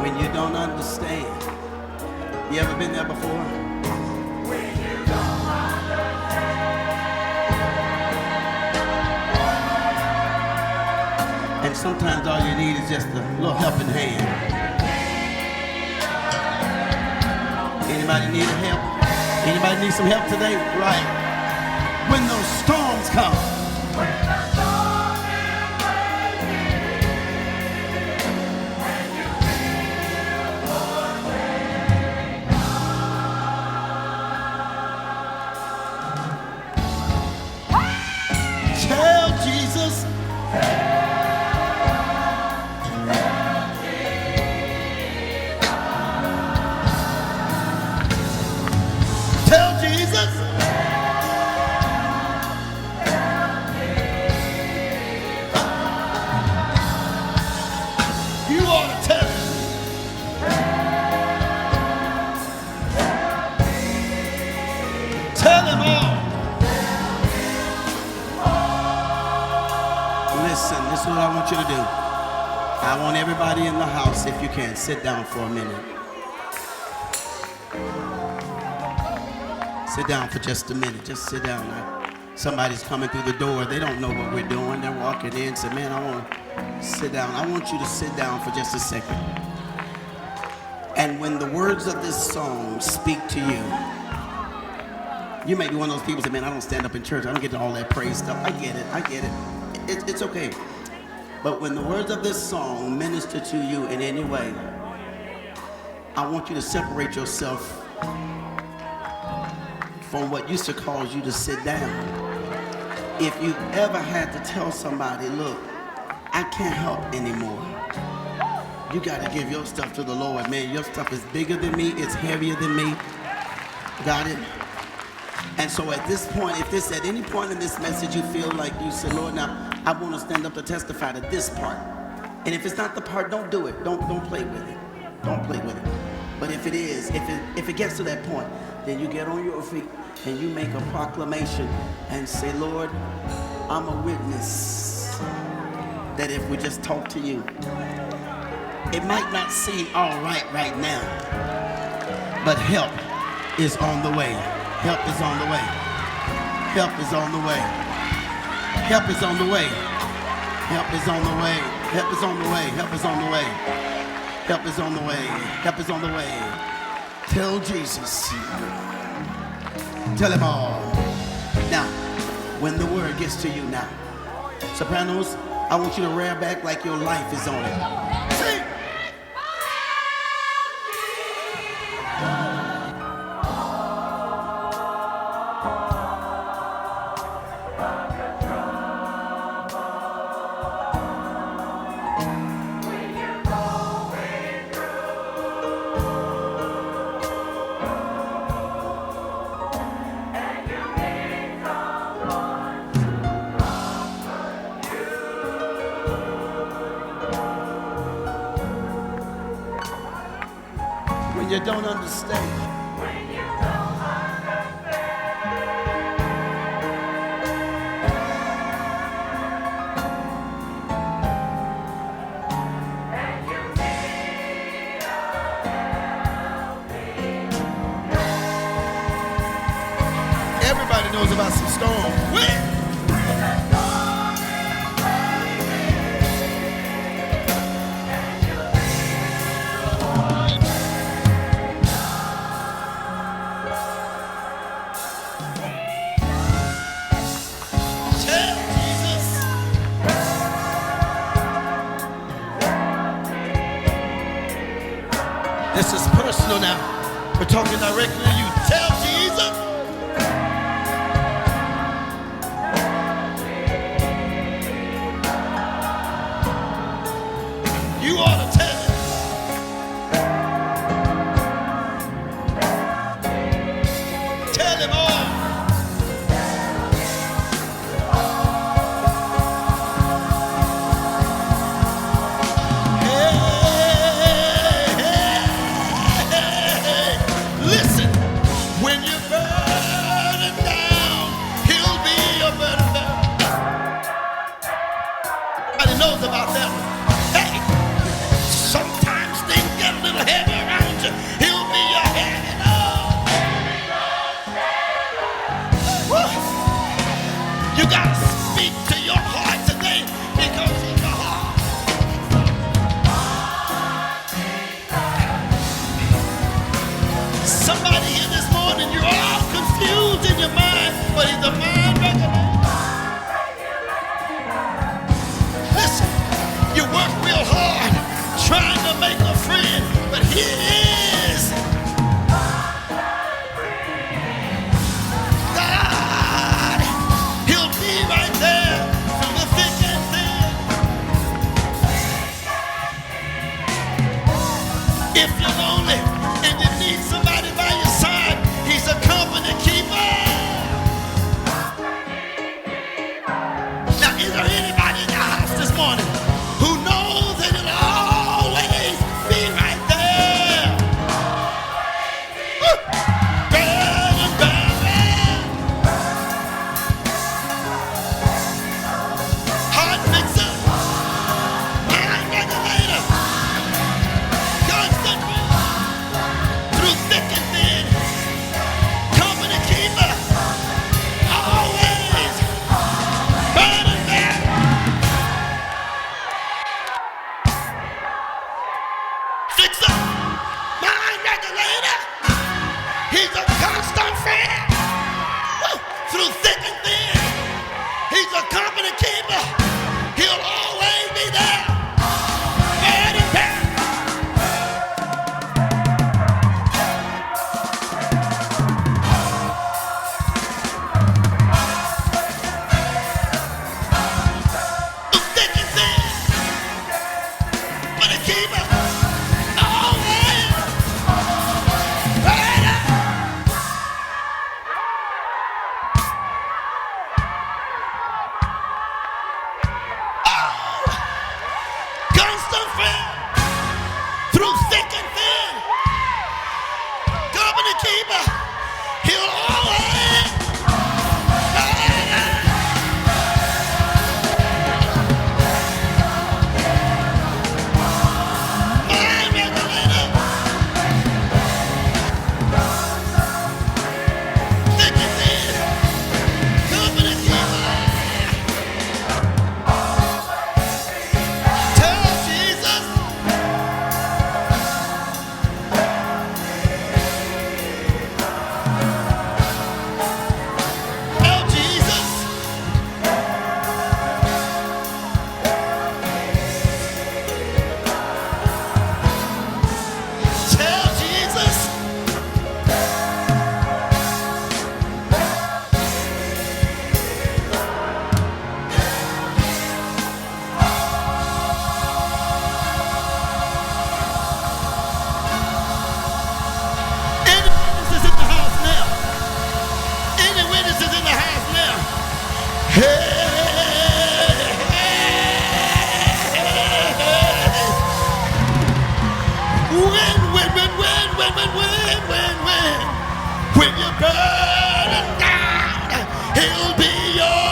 When you don't understand. You ever been there before? When you don't understand. And sometimes all you need is just a little helping hand. Anybody need help? Anybody need some help today? Right. When those storms come. When the storm is raging. When you feel forsaken. Tell Jesus. Tell Jesus. You ought to tell him. Tell him all. Listen, this is what I want you to do. I want everybody in the house, if you can, sit down for a minute. Sit down for just a minute. Just sit down. Somebody's coming through the door. They don't know what we're doing. They're walking in. Say, man, I want to sit down. I want you to sit down for just a second. And when the words of this song speak to you, you may be one of those people that say, man, I don't stand up in church. I don't get to all that praise stuff. I get it. I get it. It's okay. But when the words of this song minister to you in any way, I want you to separate yourself from what used to cause you to sit down. If you ever had to tell somebody, look, I can't help anymore, you got to give your stuff to the Lord. Man, your stuff is bigger than me. It's heavier than me. Got it? And so at this point, if this at any point in this message you feel like you say, Lord, now I want to stand up to testify to this part. And if it's not the part, don't do it. Don't play with it. Don't play with it. But if it is, if it gets to that point, then you get on your feet and you make a proclamation and say, Lord, I'm a witness that if we just talk to you, it might not seem all right now, but help is on the way. Help is on the way. Help is on the way. Help is on the way. Help is on the way. Help is on the way. Help is on the way. Help is on the way. Help is on the way. Tell Jesus. Tell him all. Now, when the word gets to you now, sopranos, I want you to rear back like your life is on it. Sing. When you don't understand. When you don't understand. And you need a helping hand. Everybody knows about some storms. When the storm is this is personal now. We're talking directly to you. Tell Jesus. You ought to tell him. Tell him all. Listen, when He is God. He'll be right there through the thick and thin. If you're lonely and you need somebody by your side, he's a company keeper. Now, is there anybody in the house this morning who knows that he'll always be right there? Burning, burning. Heart fixer. Mind regulator. Constant through thick and thin. Company keeper. Always. Burning man. Fixer. Mind regulator. He's a constant friend. Woo. Through thick and thin. He's a company keeper. He'll always be there. Burning man. Through thick and thin. Company keeper. Always. Burning. Constant friend. Through thick and thin. Company keeper. He'll always. Mind regulator. Thick and thin. Company keeper. Tell Jesus. Tell Jesus. Tell Jesus. Any witnesses in the house now? Any witnesses in the house now? Hey, when you're burning down, he'll be your.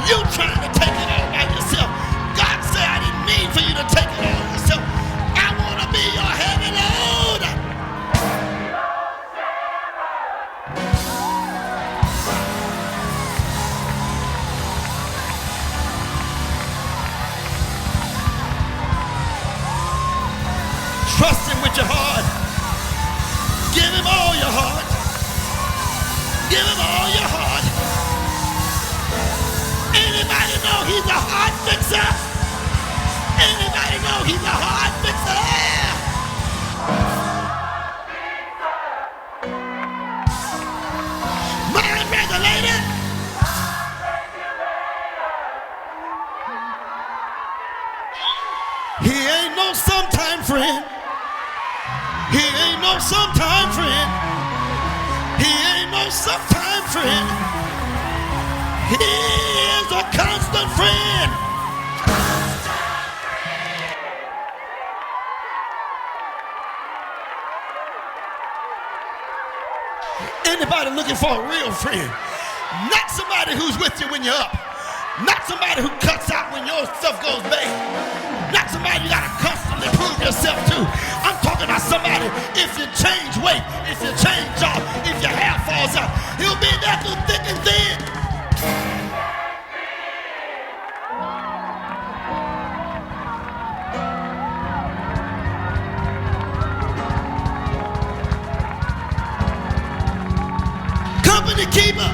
You trying to take it all by yourself. God said, I didn't mean for you to take it all yourself. I want to be your heavy load. Trust him with your heart. Give him all your heart. Give him all your heart. Anybody know he's a heart fixer? Anybody know he's a heart fixer? Mind regulator. He ain't no sometime friend. He ain't no sometime friend. He ain't no sometime friend. He is a constant friend. Anybody looking for a real friend? Not somebody who's with you when you're up. Not somebody who cuts out when your stuff goes bad. Not somebody you gotta constantly prove yourself to. I'm talking about somebody, if you change weight, if you change job, if your hair falls out, he'll be there through thick and thin. Company keeper.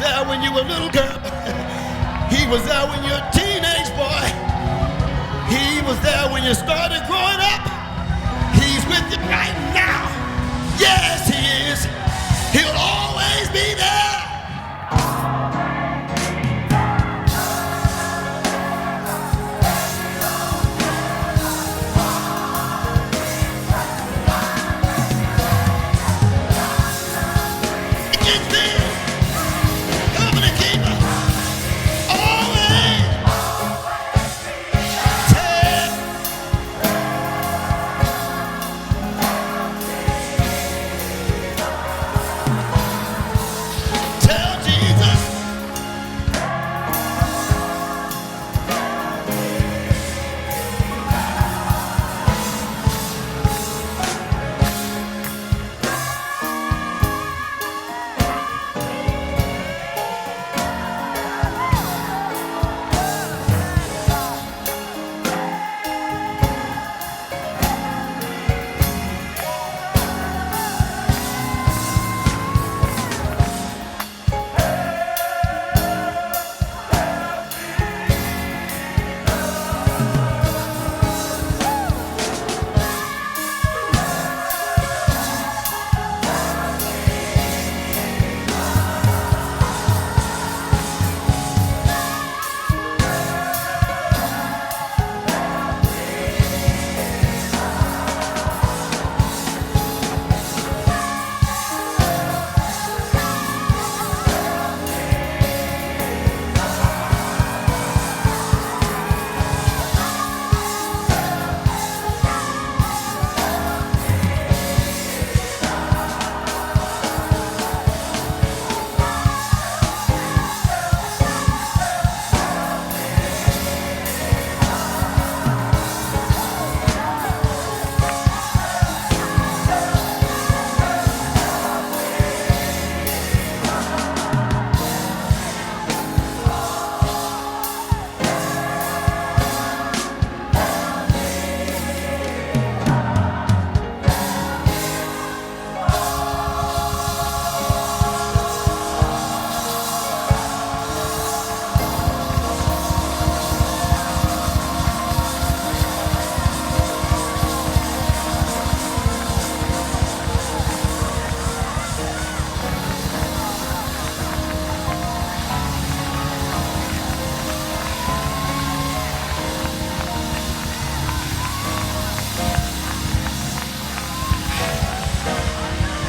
there when you were a little girl. He was there when you were a teenage boy. He was there when you started growing up. He's with you right now. Yes, he is. He'll always be there.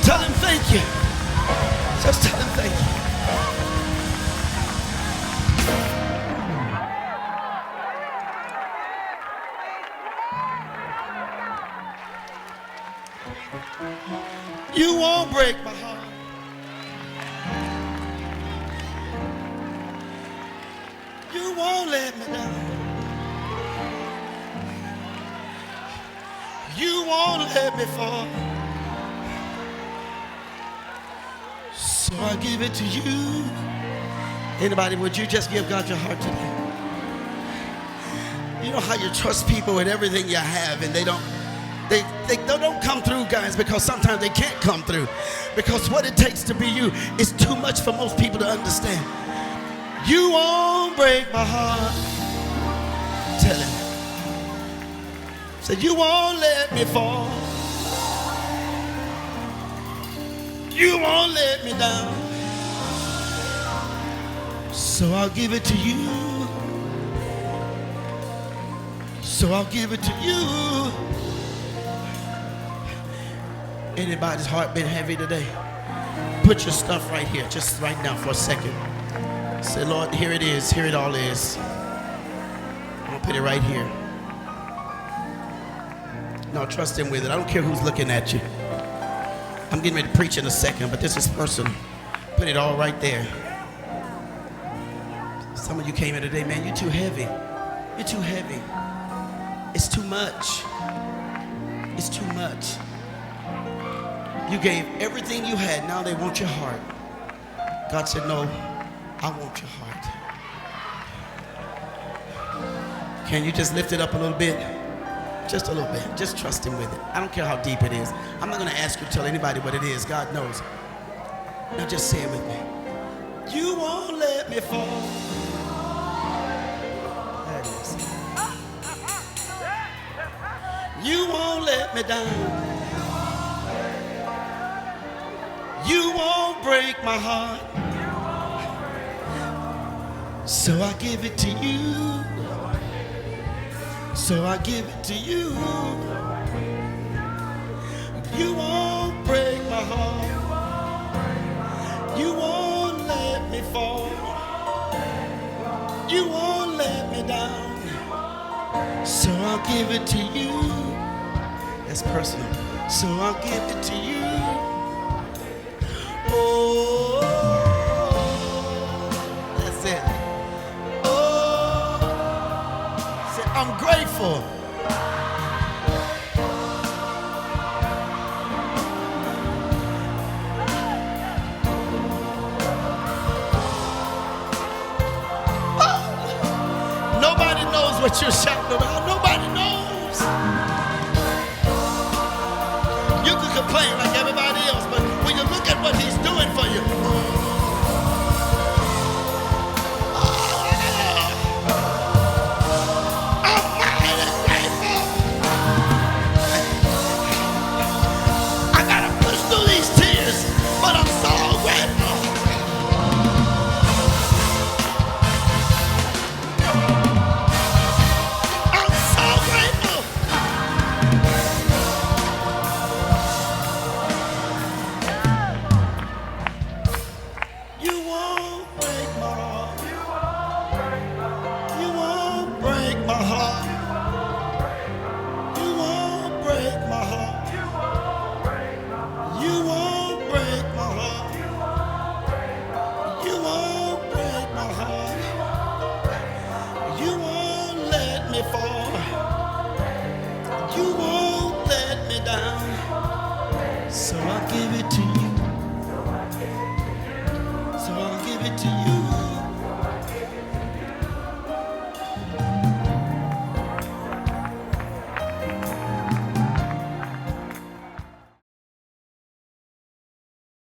Tell him thank you. Just tell him thank you. You won't break my heart. You won't let me down. You won't let me fall. So I give it to you. Anybody, would you just give God your heart today? You know how you trust people with everything you have, and they don't come through, guys, because sometimes they can't come through. Because what it takes to be you is too much for most people to understand. You won't break my heart. Tell him. Say, you won't let me fall. You won't let me down. So I'll give it to you. So I'll give it to you. Anybody's heart been heavy today? Put your stuff right here, just right now for a second. Say, Lord, here it is. Here it all is. I'm gonna put it right here. No, trust him with it. I don't care who's looking at you. I'm getting ready to preach in a second, but this is personal. Put it all right there. Some of you came in today, man, you're too heavy. You're too heavy. It's too much. It's too much. You gave everything you had. Now they want your heart. God said, no, I want your heart. Can you just lift it up a little bit? Just a little bit. Just trust him with it. I don't care how deep it is. I'm not going to ask you to tell anybody what it is. God knows. Now just say it with me. You won't let me fall. There it is. You won't let me down. You won't break my heart. So I give it to you. So I give it to you. You won't break my heart. You won't let me fall. You won't let me down. So I'll give it to you. That's personal. So I'll give it to you. Oh, that's it. Oh, say, I'm grateful. Nobody knows what you're shouting about. Nobody knows. You can complain like everybody else, but when you look at what he's doing for you, I'm mighty grateful. I gotta push through these tears, but I'm so grateful. I'm so grateful. You won't break my heart. You won't break my heart. You won't break my heart. You won't break my heart. You won't break my heart. You won't let me fall. You won't let me down. So I'll give it to you. So I'll give it to you.